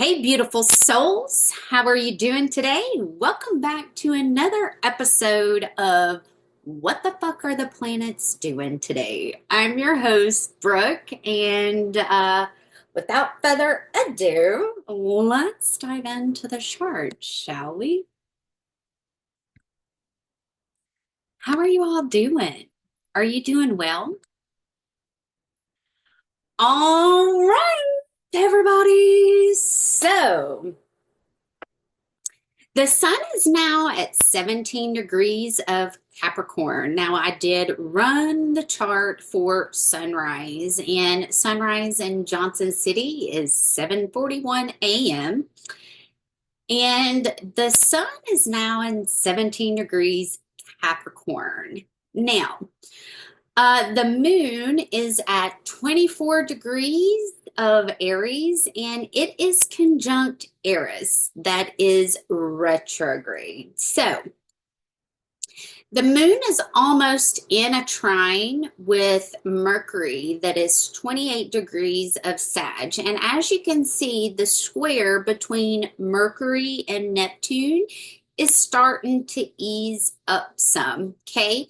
Hey, beautiful souls. How are you doing today? Welcome back to another episode of What the Fuck Are the Planets Doing Today? I'm your host, Brooke, and without further ado, let's dive into the chart, shall we? How are you all doing? Are you doing well? All right, everybody. So, the sun is now at 17 degrees of Capricorn. Now, I did run the chart for sunrise, and sunrise in Johnson City is 7:41 a.m. And the sun is now in 17 degrees Capricorn. Now, the moon is at 24 degrees of Aries, and it is conjunct Eris, that is retrograde. So the moon is almost in a trine with Mercury, that is 28 degrees of Sag. And as you can see, the square between Mercury and Neptune is starting to ease up some, okay?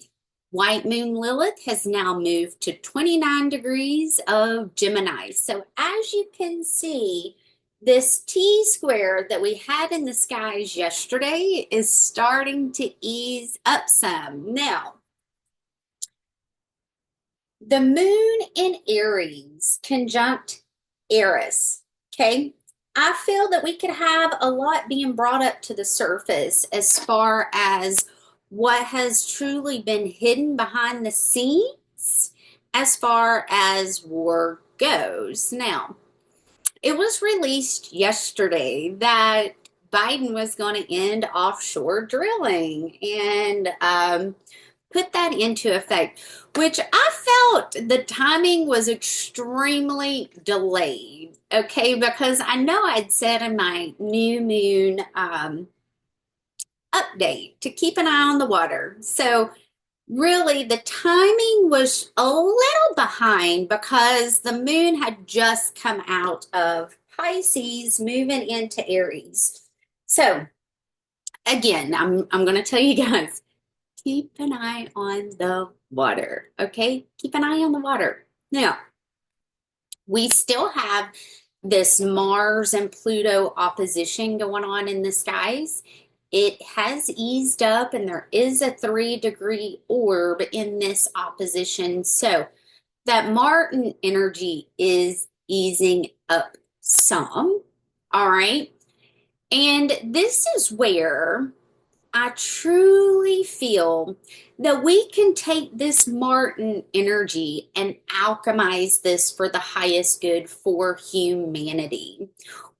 White moon Lilith has now moved to 29 degrees of Gemini. So as you can see, this T square that we had in the skies yesterday is starting to ease up some. Now, the moon in Aries conjunct Eris, okay? I feel that we could have a lot being brought up to the surface as far as what has truly been hidden behind the scenes as far as war goes. Now, it was released yesterday that Biden was going to end offshore drilling and put that into effect, which I felt the timing was extremely delayed. Okay, because I know I'd said in my new moon update to keep an eye on the water. So really, the timing was a little behind because the moon had just come out of Pisces, moving into Aries. So again, I'm going to tell you guys, keep an eye on the water, okay? Keep an eye on the water. Now, we still have this Mars and Pluto opposition going on in the skies. It has eased up, and there is a 3-degree orb in this opposition. So that Martin energy is easing up some. All right. And this is where I truly feel that we can take this Martin energy and alchemize this for the highest good for humanity.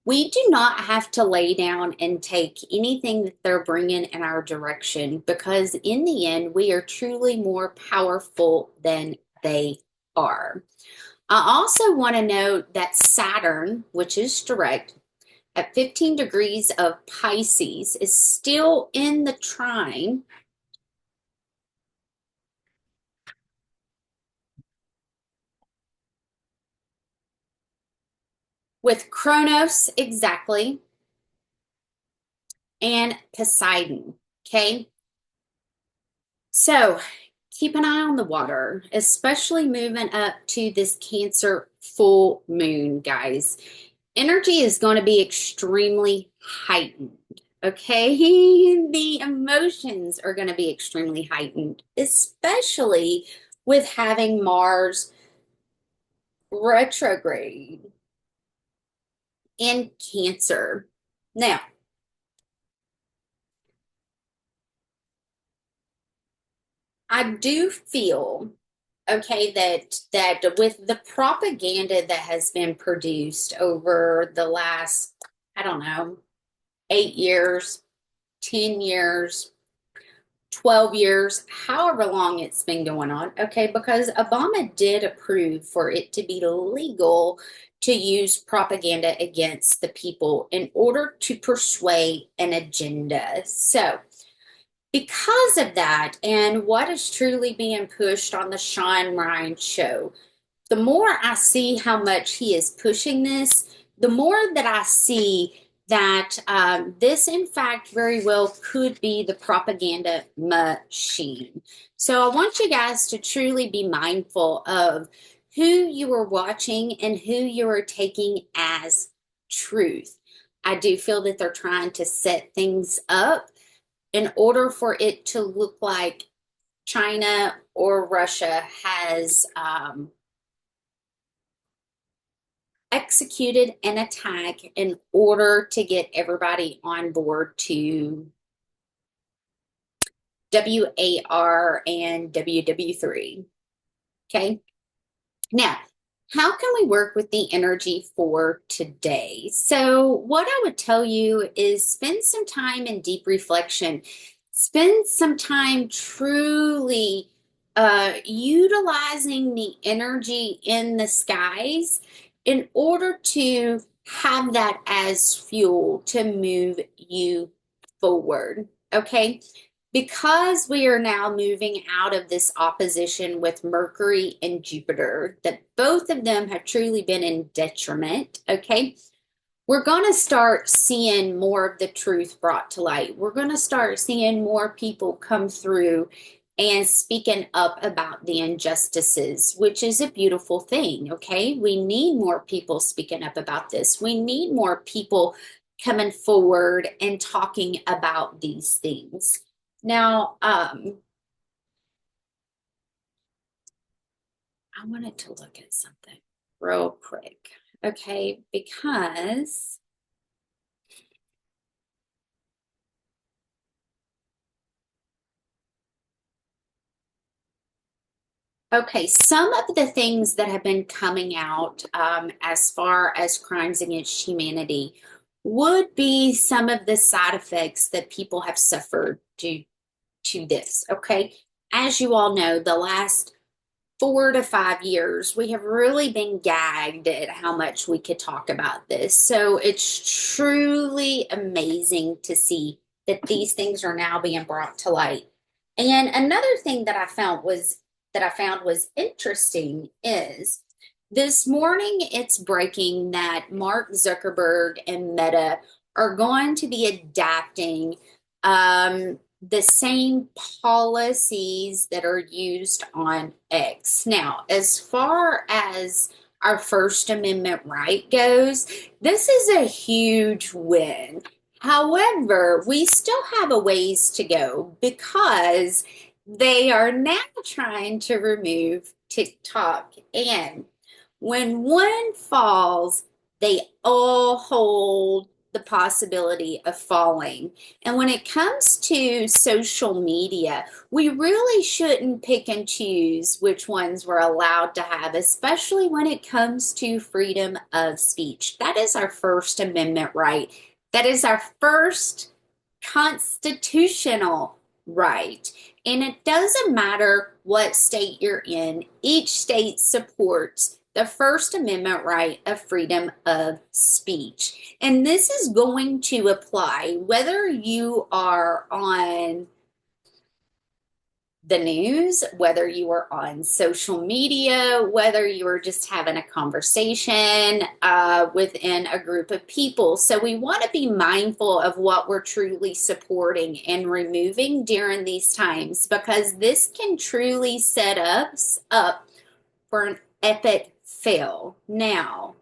We do not have to lay down and take anything that they're bringing in our direction because, in the end, we are truly more powerful than they are. I also want to note that Saturn, which is direct, at 15 degrees of Pisces, is still in the trine with Kronos exactly and Poseidon. Okay. So keep an eye on the water, especially moving up to this Cancer full moon, guys. Energy is going to be extremely heightened. Okay, the emotions are going to be extremely heightened, especially with having Mars retrograde in Cancer. Now, I do feel okay that with the propaganda that has been produced over the last, I don't know, 8 years, 10 years, 12 years, however long it's been going on, okay, because Obama did approve for it to be legal to use propaganda against the people in order to persuade an agenda. So, because of that, and what is truly being pushed on the Sean Ryan show, the more I see how much he is pushing this, the more that I see that this, in fact, very well could be the propaganda machine. So I want you guys to truly be mindful of who you are watching and who you are taking as truth. I do feel that they're trying to set things up in order for it to look like China or Russia has executed an attack in order to get everybody on board to WAR and WW3. Okay. Now, how can we work with the energy for today? So, what I would tell you is spend some time in deep reflection. Spend some time truly utilizing the energy in the skies in order to have that as fuel to move you forward. Okay. Because we are now moving out of this opposition with Mercury and Jupiter, that both of them have truly been in detriment, okay? We're going to start seeing more of the truth brought to light. We're going to start seeing more people come through and speaking up about the injustices, which is a beautiful thing, okay? We need more people speaking up about this. We need more people coming forward and talking about these things. Now, I wanted to look at something real quick, okay? Because, okay, some of the things that have been coming out as far as crimes against humanity would be some of the side effects that people have suffered due to this, okay? As you all know, the last 4 to 5 years, we have really been gagged at how much we could talk about this. So it's truly amazing to see that these things are now being brought to light. And another thing that I found was interesting is this morning it's breaking that Mark Zuckerberg and Meta are going to be adapting the same policies that are used on X. Now, as far as our First Amendment right goes, this is a huge win. However, we still have a ways to go because they are now trying to remove TikTok. And when one falls, they all hold the possibility of falling. And when it comes to social media, we really shouldn't pick and choose which ones we're allowed to have, especially when it comes to freedom of speech. That is our First Amendment right. That is our first constitutional right. And it doesn't matter what state you're in, each state supports the First Amendment right of freedom of speech. And this is going to apply whether you are on the news, whether you are on social media, whether you are just having a conversation within a group of people. So we want to be mindful of what we're truly supporting and removing during these times, because this can truly set us up for an epic fail. Now,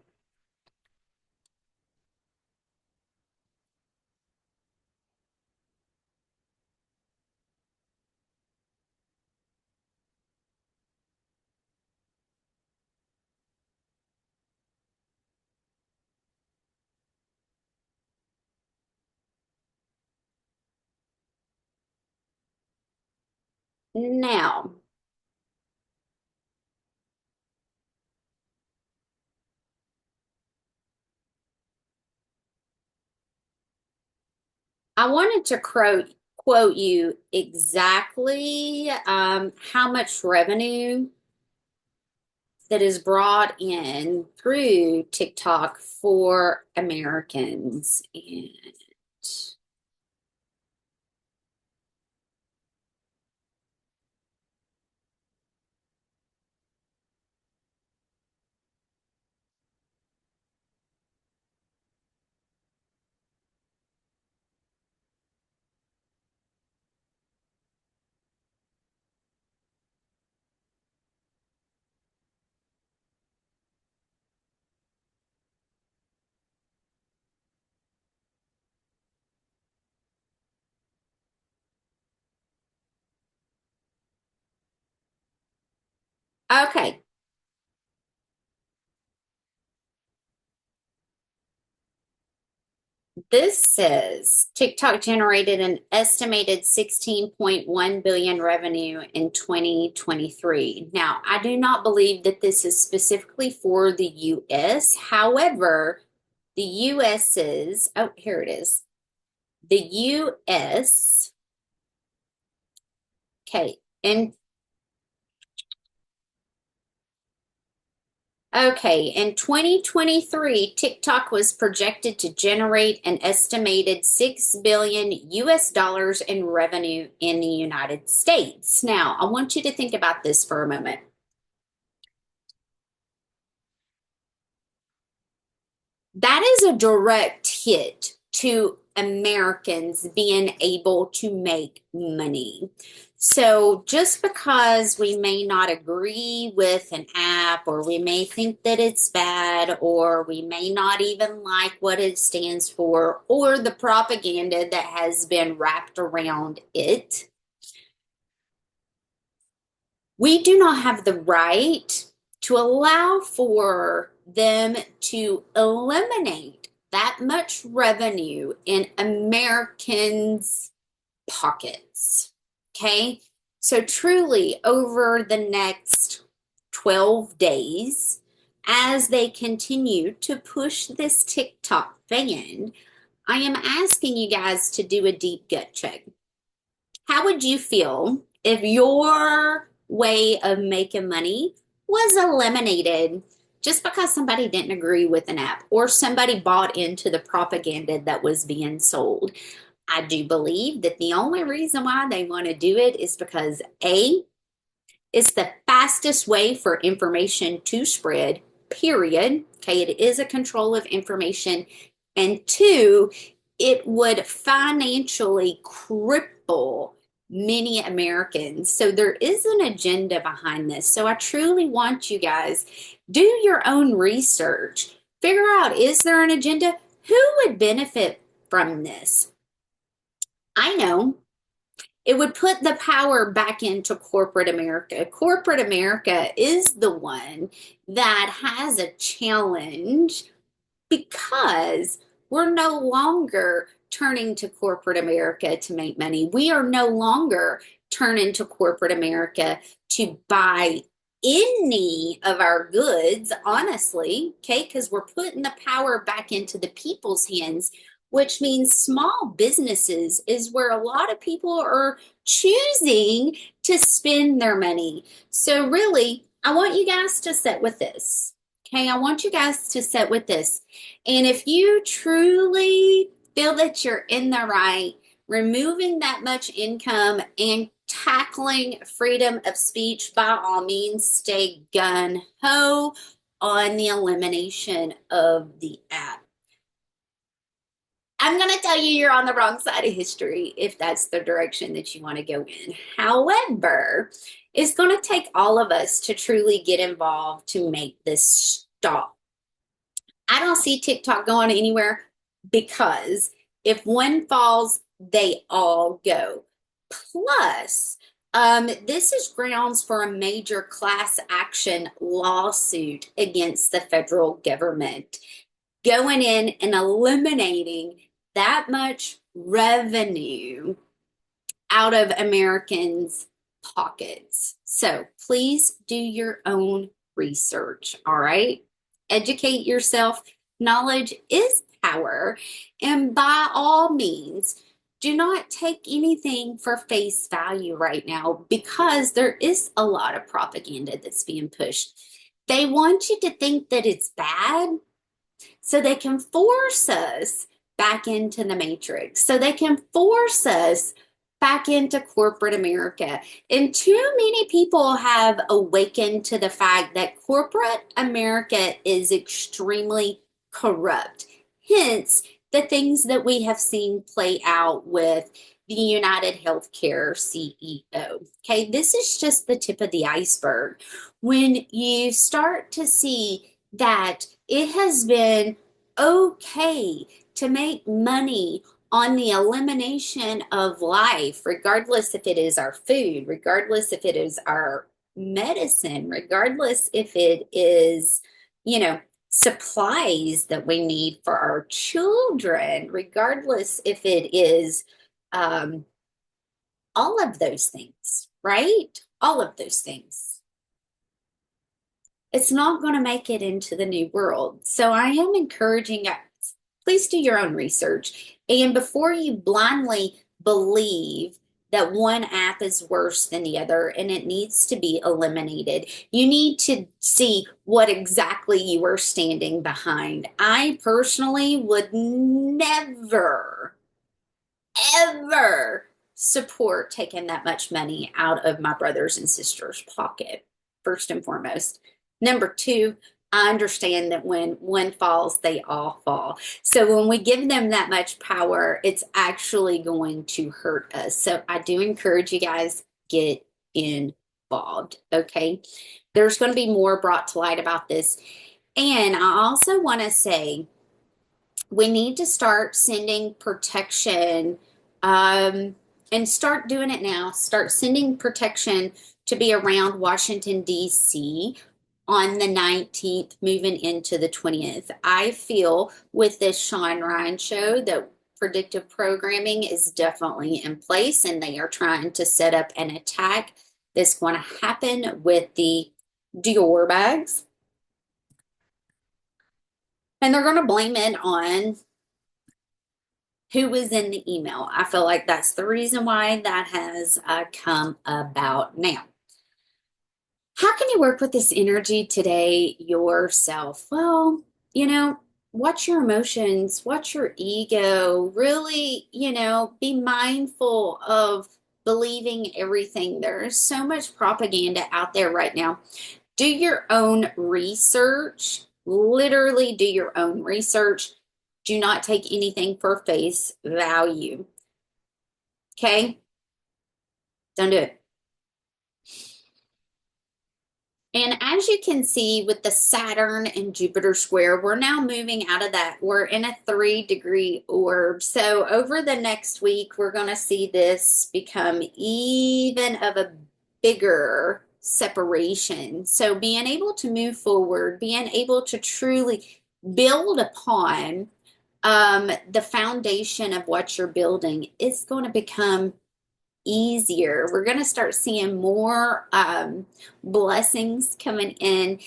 I wanted to quote you exactly how much revenue that is brought in through TikTok for Americans. And Okay. This says TikTok generated an estimated 16.1 billion revenue in 2023. Now, I do not believe that this is specifically for the US. However, the US's, oh, here it is. The US, okay, and okay, in 2023, TikTok was projected to generate an estimated 6 billion US dollars in revenue in the United States. Now, I want you to think about this for a moment. That is a direct hit to Americans being able to make money. So just because we may not agree with an app, or we may think that it's bad, or we may not even like what it stands for, or the propaganda that has been wrapped around it, we do not have the right to allow for them to eliminate that much revenue in Americans' pockets. Okay? So, truly, over the next 12 days, as they continue to push this TikTok ban, I am asking you guys to do a deep gut check. How would you feel if your way of making money was eliminated just because somebody didn't agree with an app, or somebody bought into the propaganda that was being sold? I do believe that the only reason why they want to do it is because A, it's the fastest way for information to spread, period. Okay, it is a control of information. And two, it would financially cripple many Americans. So there is an agenda behind this. So I truly want you guys, do your own research. Figure out, is there an agenda? Who would benefit from this? I know it would put the power back into corporate America. Corporate America is the one that has a challenge because we're no longer turning to corporate America to make money. We are no longer turning to corporate America to buy any of our goods, honestly, okay? Because we're putting the power back into the people's hands, which means small businesses is where a lot of people are choosing to spend their money. So, really, I want you guys to sit with this. Okay, I want you guys to sit with this. And if you truly feel that you're in the right, removing that much income and tackling freedom of speech, by all means, stay gun ho on the elimination of the app. I'm going to tell you, you're on the wrong side of history if that's the direction that you want to go in. However, it's going to take all of us to truly get involved to make this stop. I don't see TikTok going anywhere because if one falls, they all go. Plus, this is grounds for a major class action lawsuit against the federal government, going in and eliminating that much revenue out of Americans' pockets. So please do your own research, all right? Educate yourself. Knowledge is power. And by all means, do not take anything for face value right now, because there is a lot of propaganda that's being pushed. They want you to think that it's bad so they can force us back into the matrix, so they can force us back into corporate America. And too many people have awakened to the fact that corporate America is extremely corrupt. Hence, the things that we have seen play out with the United Healthcare CEO. Okay, this is just the tip of the iceberg. When you start to see that it has been okay to make money on the elimination of life, regardless if it is our food, regardless if it is our medicine, regardless if it is, you know, supplies that we need for our children, regardless if it is um, all of those things, right? All of those things. It's not going to make it into the new world. So I am encouraging guys, please do your own research. And before you blindly believe that one app is worse than the other and it needs to be eliminated, you need to see what exactly you are standing behind. I personally would never ever support taking that much money out of my brothers and sisters' pocket, first and foremost. Number two, I understand that when one falls, they all fall. So when we give them that much power, it's actually going to hurt us. So I do encourage you guys, get involved, okay? There's going to be more brought to light about this. And I also want to say, we need to start sending protection and start doing it now. Start sending protection to be around Washington, D.C. on the 19th, moving into the 20th. I feel with this Sean Ryan show that predictive programming is definitely in place, and they are trying to set up an attack that's going to happen with the Dior bags. And they're going to blame it on who was in the email. I feel like that's the reason why that has come about. Now, how can you work with this energy today yourself? Well, watch your emotions, watch your ego, really, be mindful of believing everything. There is so much propaganda out there right now. Do your own research, literally do your own research. Do not take anything for face value. Okay? Don't do it. And as you can see with the Saturn and Jupiter square, we're now moving out of that. We're in a 3-degree orb. So over the next week, we're going to see this become even of a bigger separation. So being able to move forward, being able to truly build upon the foundation of what you're building is going to become easier. We're going to start seeing more blessings coming in.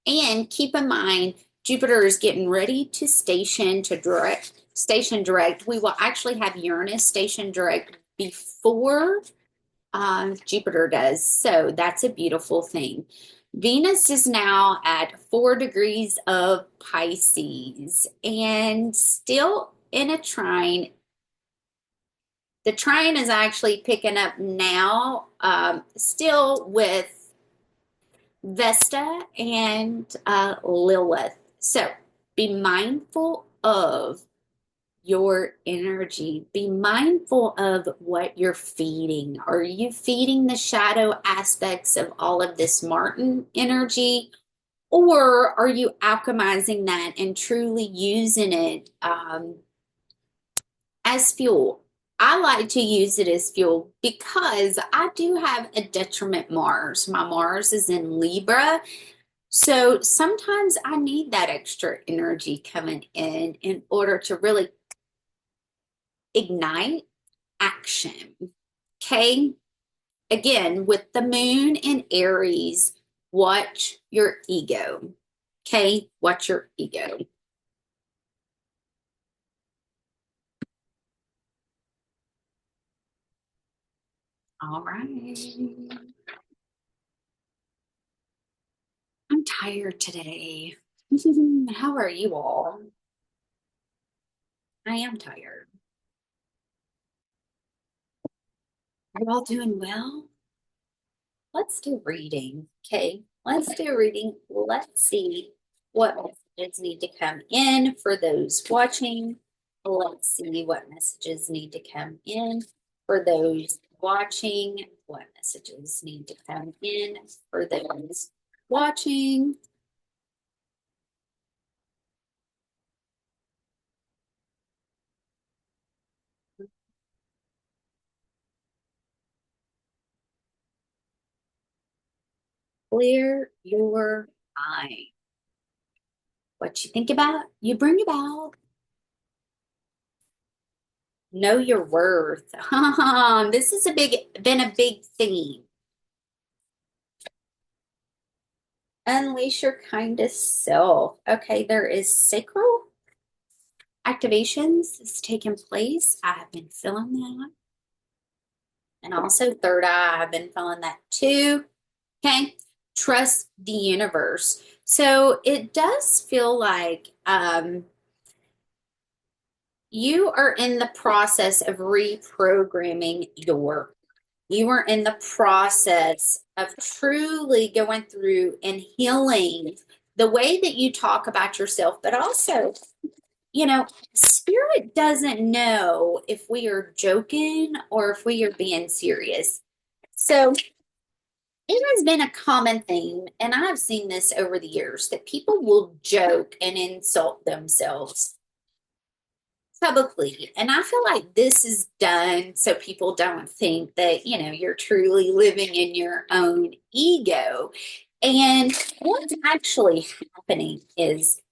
And keep in mind, Jupiter is getting ready to station direct. We will actually have Uranus station direct before Jupiter does. So that's a beautiful thing. Venus is now at 4 degrees of Pisces and still in a trine. The trine is actually picking up now, still with Vesta and Lilith. So be mindful of your energy. Be mindful of what you're feeding. Are you feeding the shadow aspects of all of this Martin energy? Or are you alchemizing that and truly using it as fuel? I like to use it as fuel because I do have a detriment Mars. My Mars is in Libra. So sometimes I need that extra energy coming in order to really ignite action. Okay. Again, with the moon in Aries, watch your ego. Okay. Watch your ego. All right. I'm tired today. How are you all? I am tired. Are you all doing well? Let's do reading. Okay, let's do reading. Let's see what messages need to come in for those watching. Let's see what messages need to come in for those watching. What messages need to come in for those watching. Clear your mind. What you think about, you bring about. Know your worth. This is been a big theme. Unleash your kindest self. Okay, there is sacral activations that's taking place. I have been feeling that. And also third eye, I've been feeling that too. Okay, trust the universe. So it does feel like you are in the process of reprogramming you are in the process of truly going through and healing the way that you talk about yourself, but also, spirit doesn't know if we are joking or if we are being serious. So it has been a common theme, and I've seen this over the years, that people will joke and insult themselves publicly. And I feel like this is done so people don't think that, you're truly living in your own ego. And what's actually happening is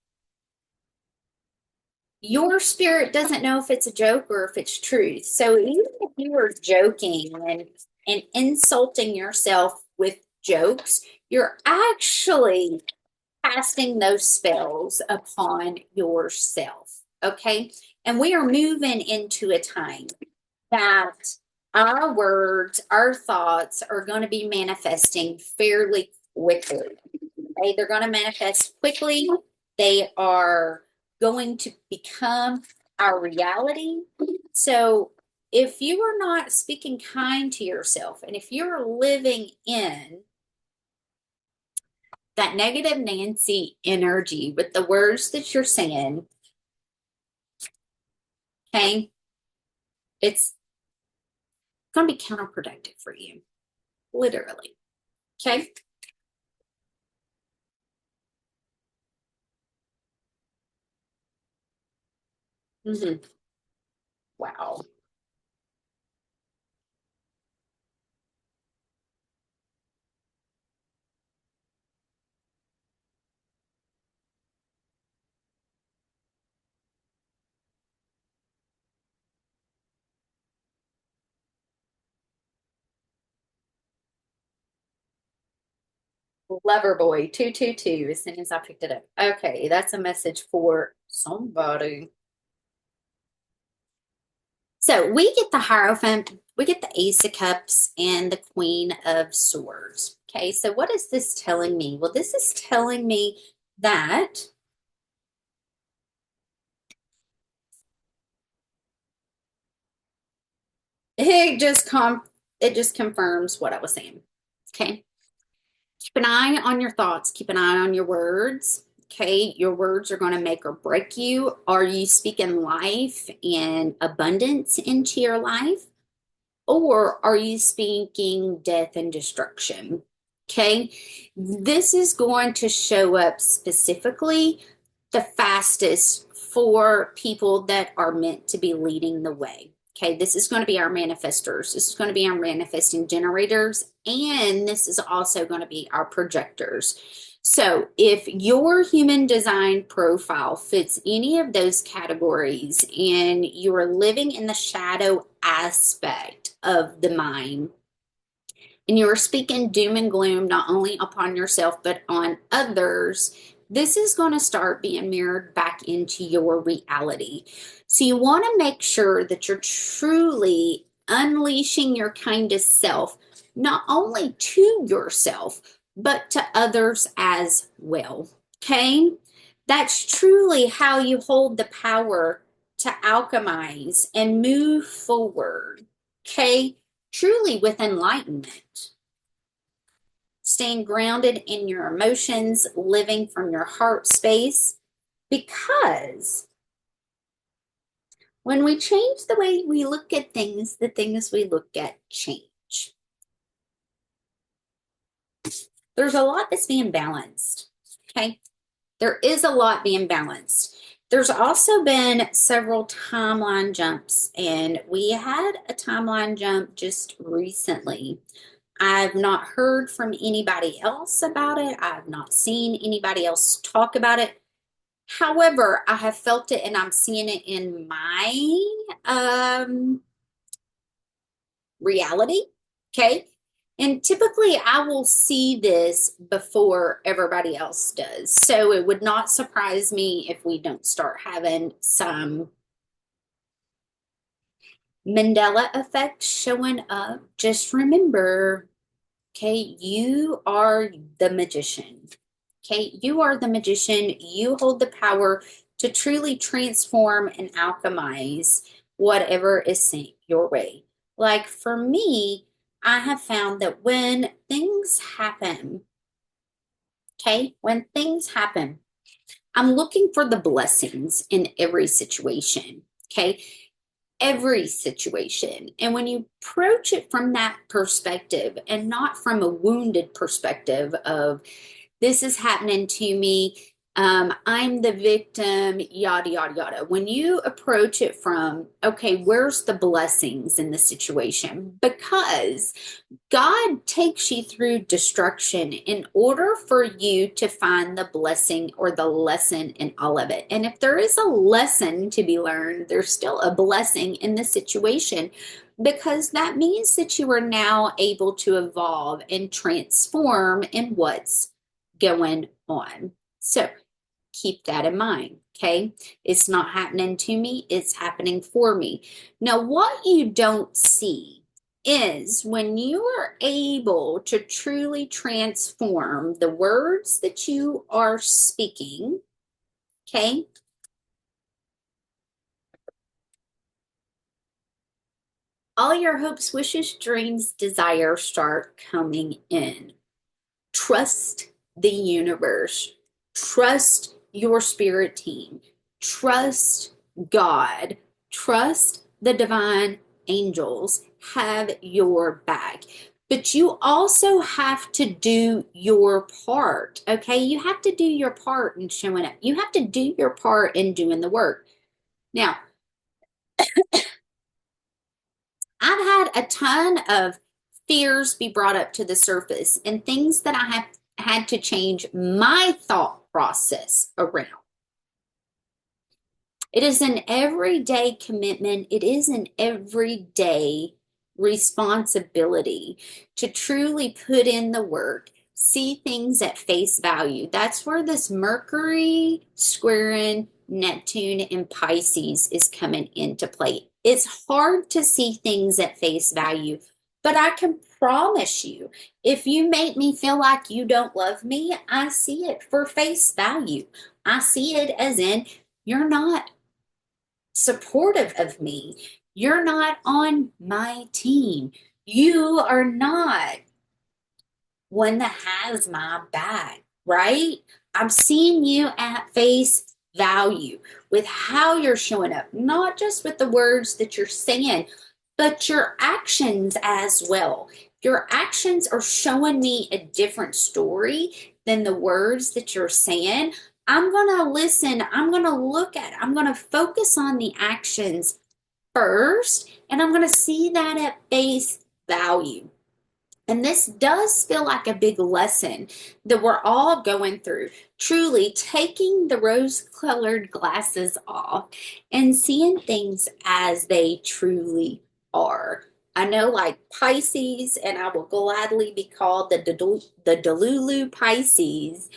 your spirit doesn't know if it's a joke or if it's truth. So even if you are joking and insulting yourself with jokes, you're actually casting those spells upon yourself. Okay. And we are moving into a time that our words, our thoughts are going to be manifesting fairly quickly. Okay. They're going to manifest quickly. They are going to become our reality. So if you are not speaking kind to yourself, and if you're living in that negative Nancy energy with the words that you're saying, okay, it's going to be counterproductive for you, literally. Okay. Wow. Loverboy 222 as soon as I picked it up. Okay, that's a message for somebody. So we get the Hierophant, we get the Ace of Cups, and the Queen of Swords. Okay, so what is this telling me? Well, this is telling me that it just confirms what I was saying. Okay. Keep an eye on your thoughts. Keep an eye on your words. Okay. Your words are going to make or break you. Are you speaking life and abundance into your life? Or are you speaking death and destruction? Okay. This is going to show up specifically the fastest for people that are meant to be leading the way. Okay, this is going to be our manifestors. This is going to be our manifesting generators. And this is also going to be our projectors. So if your human design profile fits any of those categories and you are living in the shadow aspect of the mind, and you are speaking doom and gloom not only upon yourself but on others, this is going to start being mirrored back into your reality. So you want to make sure that you're truly unleashing your kindest self, not only to yourself, but to others as well. Okay? That's truly how you hold the power to alchemize and move forward. Okay? Truly with enlightenment. Staying grounded in your emotions, living from your heart space, because when we change the way we look at things, the things we look at change. There's a lot that's being balanced, okay? There is a lot being balanced. There's also been several timeline jumps, and we had a timeline jump just recently I've not heard from anybody else about it. I've not seen anybody else talk about it. However, I have felt it and I'm seeing it in my reality. Okay. And typically I will see this before everybody else does. So it would not surprise me if we don't start having some Mandela effect showing up. Just remember, okay, you are the magician. Okay, you are the magician. You hold the power to truly transform and alchemize whatever is sent your way. Like for me, I have found that when things happen, okay, when things happen, I'm looking for the blessings in every situation. Okay, every situation. And when you approach it from that perspective and not from a wounded perspective of this is happening to me, I'm the victim, yada, yada, yada. When you approach it from, okay, where's the blessings in the situation? Because God takes you through destruction in order for you to find the blessing or the lesson in all of it. And if there is a lesson to be learned, there's still a blessing in the situation because that means that you are now able to evolve and transform in what's going on. So keep that in mind, okay? It's not happening to me, it's happening for me. Now, what you don't see is when you are able to truly transform the words that you are speaking, okay? All your hopes, wishes, dreams, desires start coming in. Trust the universe. Trust your spirit team. Trust God. Trust the divine angels have your back. But you also have to do your part, okay? You have to do your part in showing up. You have to do your part in doing the work. Now, I've had a ton of fears be brought up to the surface and things that I have had to change my thought process around. It is an everyday commitment. It is an everyday responsibility to truly put in the work, see things at face value. That's where this Mercury squaring Neptune and Pisces is coming into play. It's hard to see things at face value, but I can promise you, if you make me feel like you don't love me, I see it for face value. I see it as in you're not supportive of me. You're not on my team. You are not one that has my back, right? I'm seeing you at face value with how you're showing up, not just with the words that you're saying, but your actions as well. Your actions are showing me a different story than the words that you're saying. I'm going to listen. I'm going to look at it. I'm going to focus on the actions first, and I'm going to see that at face value. And this does feel like a big lesson that we're all going through. Truly taking the rose colored glasses off and seeing things as they truly are. I know, like Pisces, and I will gladly be called the Delulu Pisces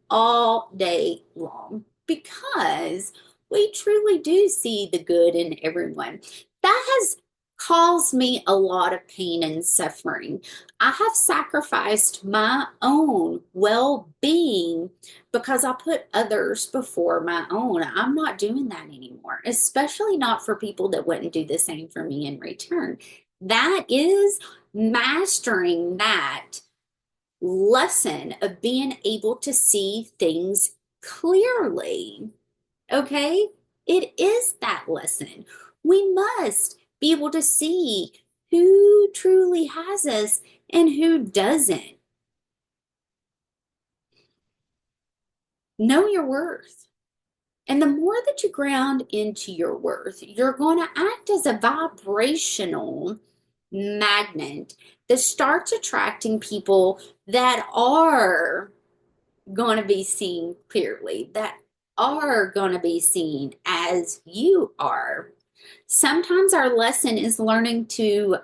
all day long because we truly do see the good in everyone. That has caused me a lot of pain and suffering. I have sacrificed my own well being because I put others before my own. I'm not doing that anymore, especially not for people that wouldn't do the same for me in return. That is mastering that lesson of being able to see things clearly. Okay? It is that lesson. We must be able to see who truly has us and who doesn't. Know your worth. And the more that you ground into your worth, you're going to act as a vibrational magnet that starts attracting people that are going to be seen clearly, that are going to be seen as you are. Sometimes our lesson is learning to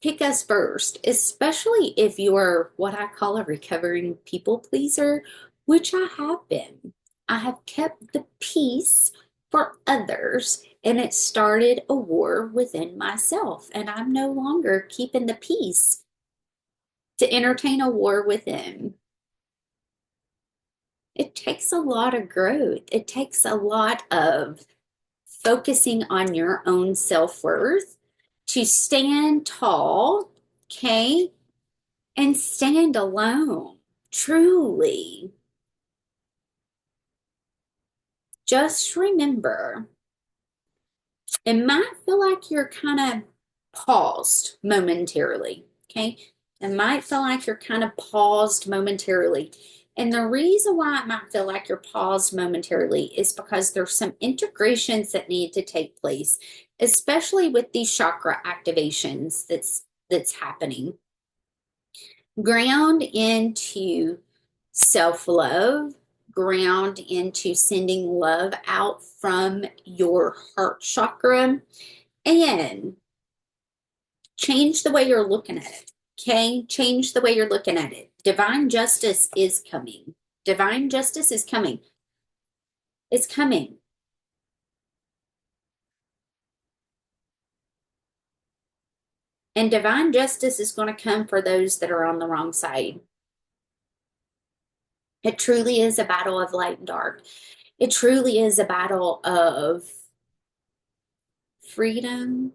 pick us first, especially if you're what I call a recovering people pleaser, which I have been. I have kept the peace for others, and it started a war within myself, and I'm no longer keeping the peace to entertain a war within. It takes a lot of growth. It takes a lot of focusing on your own self-worth to stand tall, okay, and stand alone. Truly. Just remember, it might feel like you're kind of paused momentarily, okay? It might feel like you're kind of paused momentarily. And the reason why it might feel like you're paused momentarily is because there's some integrations that need to take place, especially with these chakra activations that's happening. Ground into self-love, ground into sending love out from your heart chakra, and change the way you're looking at it. Okay? Change the way you're looking at it. Divine justice is coming. Divine justice is coming. It's coming. And divine justice is going to come for those that are on the wrong side. It truly is a battle of light and dark. It truly is a battle of freedom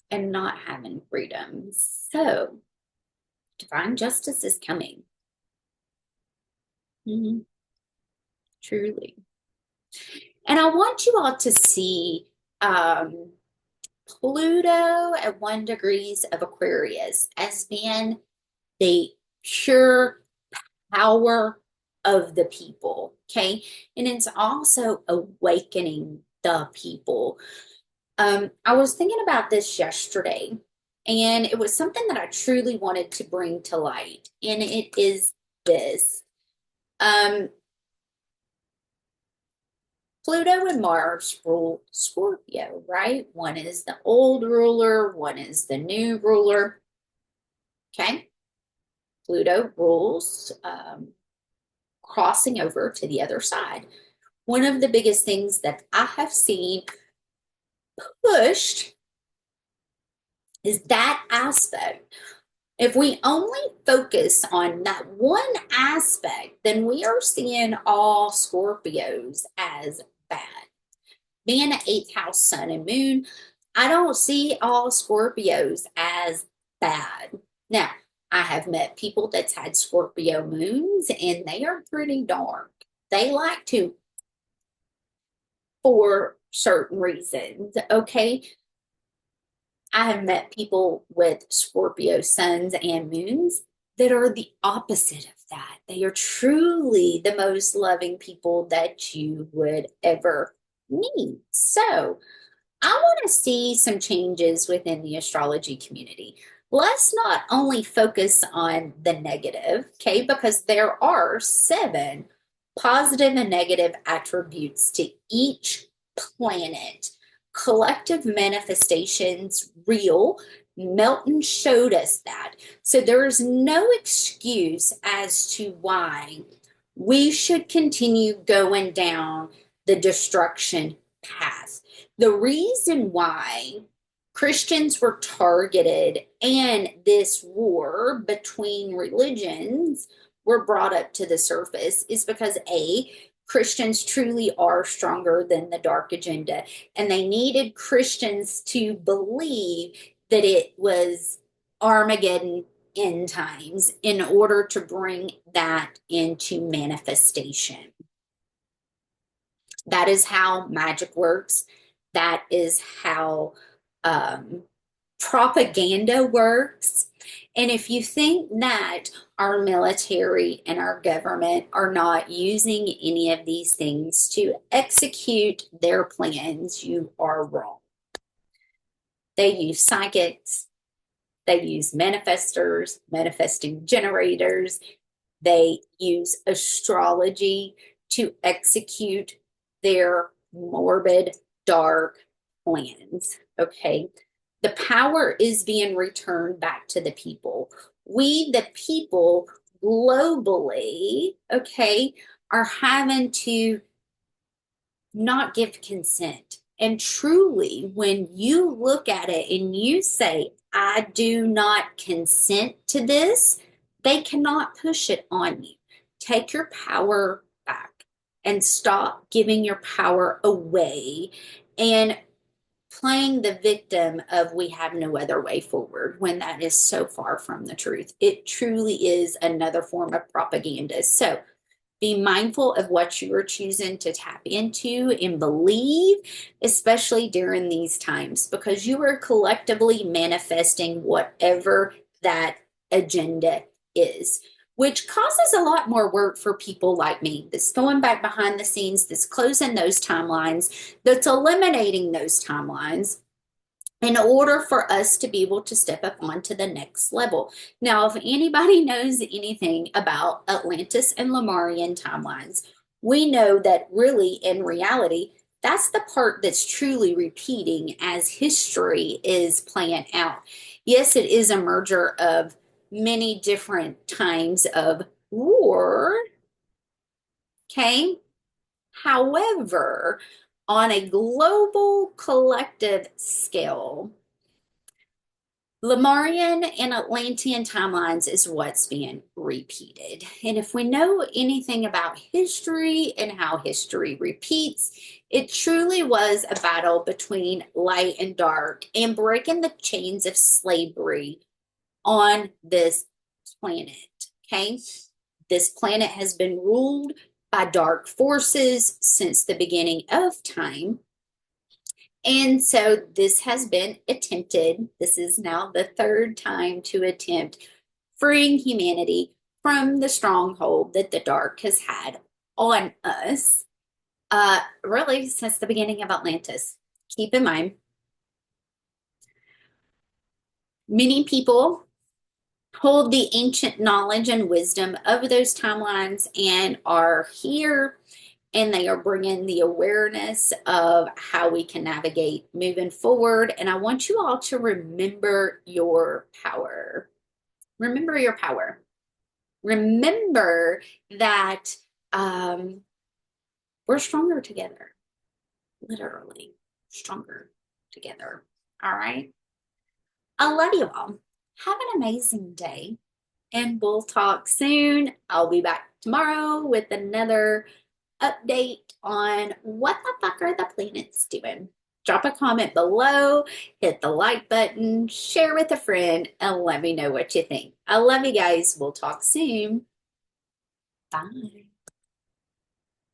and not having freedom. So, divine justice is coming. Truly. And I want you all to see Pluto at 1 degrees of Aquarius as being the pure power of the people, okay? And it's also awakening the people. I was thinking about this yesterday, and it was something that I truly wanted to bring to light, and it is this. Pluto and Mars rule Scorpio, right? One is the old ruler, one is the new ruler. Okay. Pluto rules crossing over to the other side. One of the biggest things that I have seen pushed is that aspect. If we only focus on that one aspect, then we are seeing all Scorpios as bad. Being an 8th house sun and moon, I don't see all Scorpios as bad. Now, I have met people that's had Scorpio moons, and they are pretty dark. They like to, for certain reasons, okay? I have met people with Scorpio suns and moons that are the opposite of that. They are truly the most loving people that you would ever meet. So, I want to see some changes within the astrology community. Let's not only focus on the negative, okay, because there are 7 positive and negative attributes to each planet. Collective manifestations, real. Milton showed us that. So there is no excuse as to why we should continue going down the destruction path. The reason why Christians were targeted and this war between religions were brought up to the surface is because Christians truly are stronger than the dark agenda, and they needed Christians to believe that it was Armageddon end times in order to bring that into manifestation. That is how magic works. That is how propaganda works. And if you think that our military and our government are not using any of these things to execute their plans, you are wrong. They use psychics. They use manifestors, manifesting generators. They use astrology to execute their morbid, dark plans. Okay. The power is being returned back to the people. We, the people, globally, okay, are having to not give consent. And truly, when you look at it and you say, I do not consent to this, they cannot push it on you. Take your power back and stop giving your power away and playing the victim of we have no other way forward when that is so far from the truth. It truly is another form of propaganda. So be mindful of what you are choosing to tap into and believe, especially during these times, because you are collectively manifesting whatever that agenda is, which causes a lot more work for people like me that's going back behind the scenes, that's closing those timelines, that's eliminating those timelines in order for us to be able to step up onto the next level. Now, if anybody knows anything about Atlantis and Lemurian timelines, we know that really, in reality, that's the part that's truly repeating as history is playing out. Yes, it is a merger of many different times of war, okay? However, on a global collective scale, Lemurian and Atlantean timelines is what's being repeated. And if we know anything about history and how history repeats, it truly was a battle between light and dark and breaking the chains of slavery on this planet. Okay. This planet has been ruled by dark forces since the beginning of time. And so this has been attempted. This is now the third time to attempt freeing humanity from the stronghold that the dark has had on us, really since the beginning of Atlantis. Keep in mind, many people hold the ancient knowledge and wisdom of those timelines and are here, and they are bringing the awareness of how we can navigate moving forward. And I want you all to remember your power. Remember your power. Remember that we're stronger together, literally stronger together. All right. I love you all. Have an amazing day, and we'll talk soon. I'll be back tomorrow with another update on what the fuck are the planets doing. Drop a comment below, hit the like button, share with a friend, and let me know what you think. I love you guys. We'll talk soon. Bye.